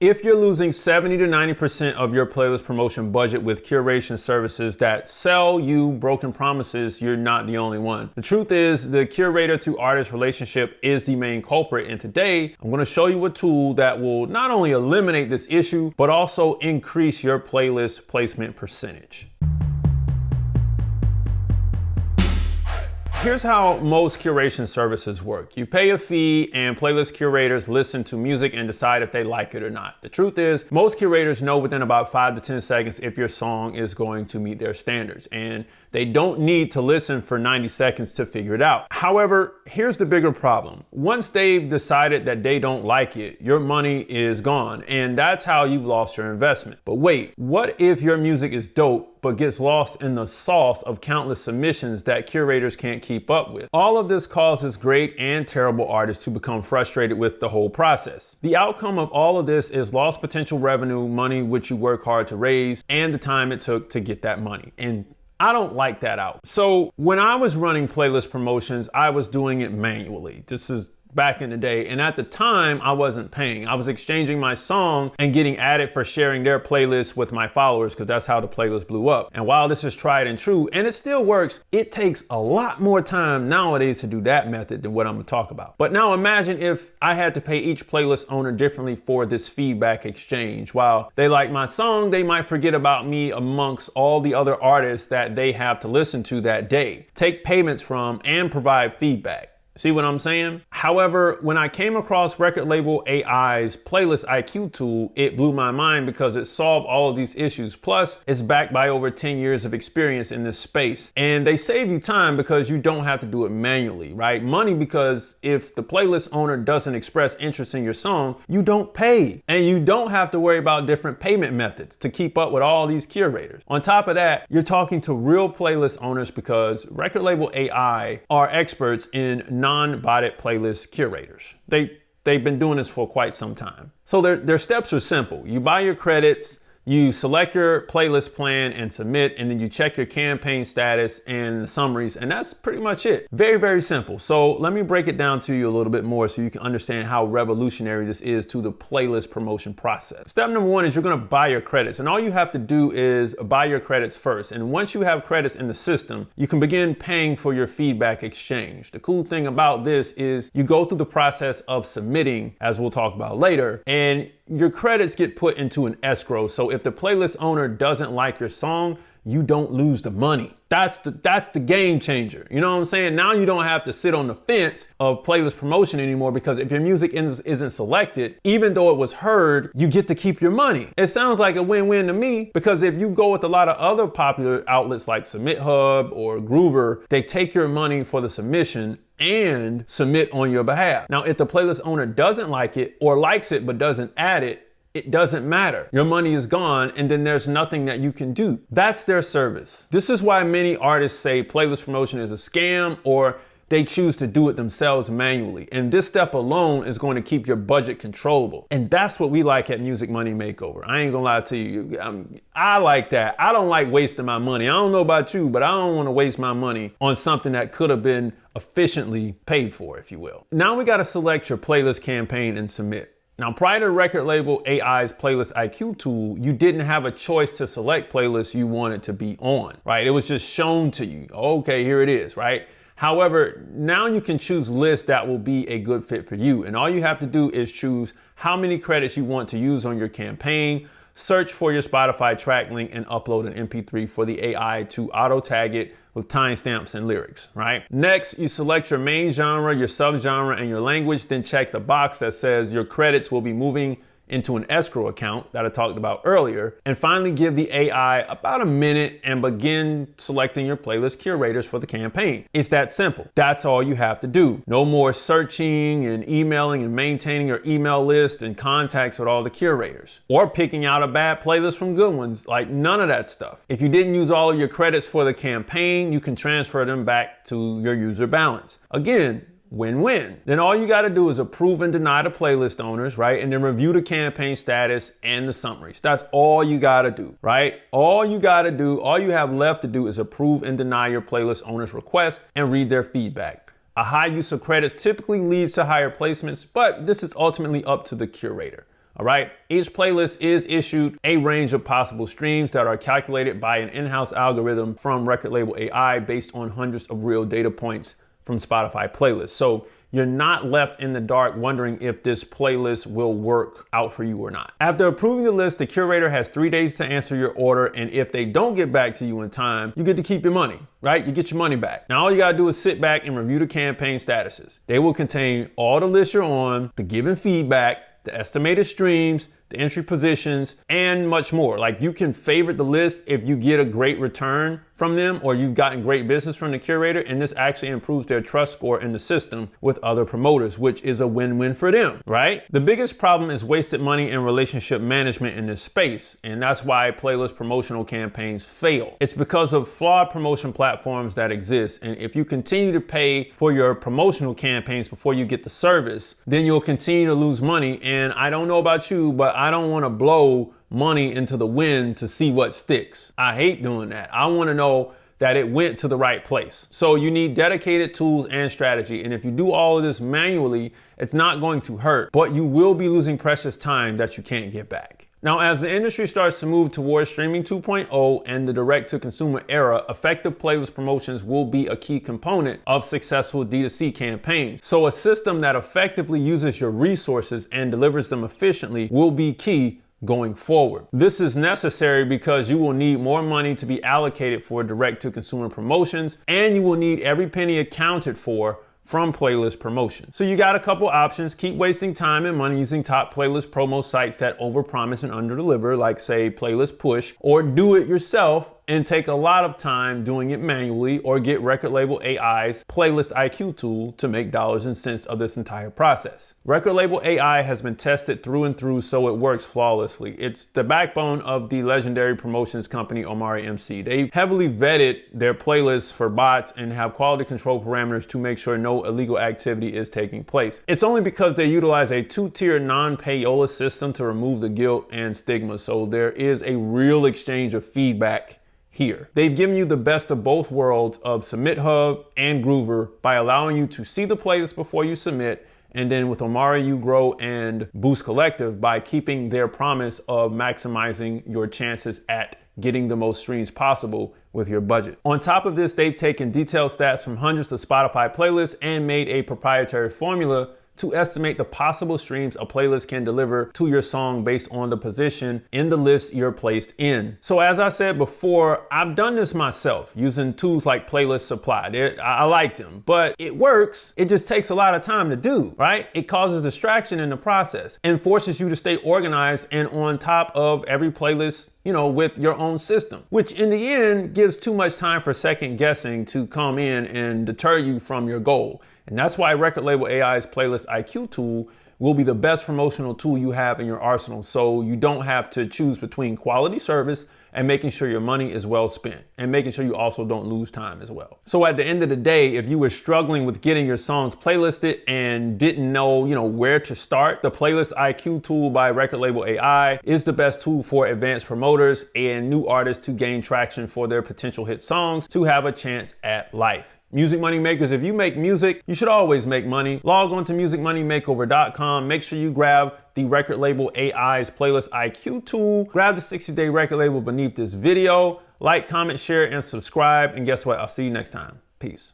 If you're losing 70 to 90% of your playlist promotion budget with curation services that sell you broken promises, you're not the only one. The truth is, the curator to artist relationship is the main culprit. And today, I'm going to show you a tool that will not only eliminate this issue, but also increase your playlist placement percentage. Here's how most curation services work. You pay a fee and playlist curators listen to music and decide if they like it or not. The truth is, most curators know within about 5 to 10 seconds if your song is going to meet their standards, and they don't need to listen for 90 seconds to figure it out. However, here's the bigger problem. Once they've decided that they don't like it, your money is gone, and that's how you've lost your investment. But wait, what if your music is dope but gets lost in the sauce of countless submissions that curators can't keep up with? All of this causes great and terrible artists to become frustrated with the whole process. The outcome of all of this is lost potential revenue, money which you work hard to raise, and the time it took to get that money. And I don't like that out. So when I was running playlist promotions, I was doing it manually. This is back in the day. And at the time, I wasn't paying. I was exchanging my song and getting added for sharing their playlist with my followers, because that's how the playlist blew up. And while this is tried and true, and it still works, it takes a lot more time nowadays to do that method than what I'm gonna talk about. But now imagine if I had to pay each playlist owner differently for this feedback exchange. While they like my song, they might forget about me amongst all the other artists that they have to listen to that day, take payments from, and provide feedback. See what I'm saying? However, when I came across record label AI's Playlist IQ tool, it blew my mind because it solved all of these issues. Plus, it's backed by over 10 years of experience in this space. And they save you time because you don't have to do it manually, right? Money, because if the playlist owner doesn't express interest in your song, you don't pay. And you don't have to worry about different payment methods to keep up with all these curators. On top of that, you're talking to real playlist owners because record label AI are experts in non-botted playlist curators. They've been doing this for quite some time. So their steps are simple. You buy your credits, you select your playlist plan and submit, and then you check your campaign status and summaries, and that's pretty much it. Very, very simple. So let me break it down to you a little bit more so you can understand how revolutionary this is to the playlist promotion process. Step number one is you're gonna buy your credits, and all you have to do is buy your credits first. And once you have credits in the system, you can begin paying for your feedback exchange. The cool thing about this is you go through the process of submitting, as we'll talk about later, and your credits get put into an escrow. So if the playlist owner doesn't like your song, you don't lose the money. That's the game changer. You know what I'm saying? Now you don't have to sit on the fence of playlist promotion anymore, because if your music isn't selected, even though it was heard, you get to keep your money. It sounds like a win-win to me, because if you go with a lot of other popular outlets like Submit Hub or Groover, they take your money for the submission and submit on your behalf. Now, if the playlist owner doesn't like it or likes it but doesn't add it, it doesn't matter. Your money is gone, and then there's nothing that you can do. That's their service. This is why many artists say playlist promotion is a scam, or they choose to do it themselves manually. And this step alone is going to keep your budget controllable. And that's what we like at Music Money Makeover. I ain't gonna lie to you. I like that. I don't like wasting my money. I don't know about you, but I don't want to waste my money on something that could have been efficiently paid for, if you will. Now we got to select your playlist campaign and submit. Now, prior to record label AI's Playlist IQ tool, you didn't have a choice to select playlists you wanted to be on, right? It was just shown to you. Okay, here it is, right? However, now you can choose lists that will be a good fit for you. And all you have to do is choose how many credits you want to use on your campaign, search for your Spotify track link, and upload an MP3 for the AI to auto tag it with timestamps and lyrics, right? Next, you select your main genre, your subgenre, and your language, then check the box that says your credits will be moving into an escrow account that I talked about earlier. And finally, give the AI about a minute and begin selecting your playlist curators for the campaign. It's that simple. That's all you have to do. No more searching and emailing and maintaining your email list and contacts with all the curators, or picking out a bad playlist from good ones. Like, none of that stuff. If you didn't use all of your credits for the campaign, you can transfer them back to your user balance. Again, win-win. Then all you got to do is approve and deny the playlist owners, right? And then review the campaign status and the summaries. That's all you got to do, right? All you have left to do is approve and deny your playlist owners' requests and read their feedback. A high use of credits typically leads to higher placements, but this is ultimately up to the curator. All right. Each playlist is issued a range of possible streams that are calculated by an in-house algorithm from record label AI based on hundreds of real data points from Spotify playlists. So you're not left in the dark wondering if this playlist will work out for you or not. After approving the list, the curator has 3 days to answer your order. And if they don't get back to you in time, you get to keep your money, right? You get your money back. Now, all you gotta do is sit back and review the campaign statuses. They will contain all the lists you're on, the given feedback, the estimated streams, the entry positions, and much more. Like, you can favorite the list if you get a great return from them or you've gotten great business from the curator, and this actually improves their trust score in the system with other promoters, which is a win-win for them, right? The biggest problem is wasted money and relationship management in this space, and that's why playlist promotional campaigns fail. It's because of flawed promotion platforms that exist, and if you continue to pay for your promotional campaigns before you get the service, then you'll continue to lose money. And I don't know about you, but I don't want to blow money into the wind to see what sticks. I hate doing that. I want to know that it went to the right place. So you need dedicated tools and strategy. And if you do all of this manually, it's not going to hurt, but you will be losing precious time that you can't get back. Now, as the industry starts to move towards streaming 2.0 and the direct-to-consumer era, effective playlist promotions will be a key component of successful D2C campaigns. So a system that effectively uses your resources and delivers them efficiently will be key going forward. This is necessary because you will need more money to be allocated for direct-to-consumer promotions, and you will need every penny accounted for from playlist promotion. So you got a couple options. Keep wasting time and money using top playlist promo sites that overpromise and underdeliver, like say Playlist Push, or do it yourself and take a lot of time doing it manually, or get record label AI's Playlist IQ tool to make dollars and cents of this entire process. Record label AI has been tested through and through, so it works flawlessly. It's the backbone of the legendary promotions company Omari MC. They heavily vetted their playlists for bots and have quality control parameters to make sure no illegal activity is taking place. It's only because they utilize a two-tier non-payola system to remove the guilt and stigma, so there is a real exchange of feedback here. They've given you the best of both worlds of Submit Hub and Groover by allowing you to see the playlist before you submit, and then with Omari you grow and Boost Collective by keeping their promise of maximizing your chances at getting the most streams possible with your budget. On top of this, they've taken detailed stats from hundreds of Spotify playlists and made a proprietary formula to estimate the possible streams a playlist can deliver to your song based on the position in the list you're placed in. So as I said before, I've done this myself using tools like Playlist Supply. I like them, but it works. It just takes a lot of time to do, right? It causes distraction in the process and forces you to stay organized and on top of every playlist, with your own system, which in the end gives too much time for second guessing to come in and deter you from your goal. And that's why record label AI's Playlist IQ tool will be the best promotional tool you have in your arsenal, so you don't have to choose between quality service and making sure your money is well spent, and making sure you also don't lose time as well. So at the end of the day, if you were struggling with getting your songs playlisted and didn't know, where to start, the Playlist IQ tool by record label AI is the best tool for advanced promoters and new artists to gain traction for their potential hit songs to have a chance at life. Music money makers, if you make music, you should always make money. Log on to musicmoneymakeover.com. Make sure you grab the record label AI's Playlist IQ tool. Grab the 60-day record label beneath this video. Like, comment, share, and subscribe. And guess what? I'll see you next time. Peace.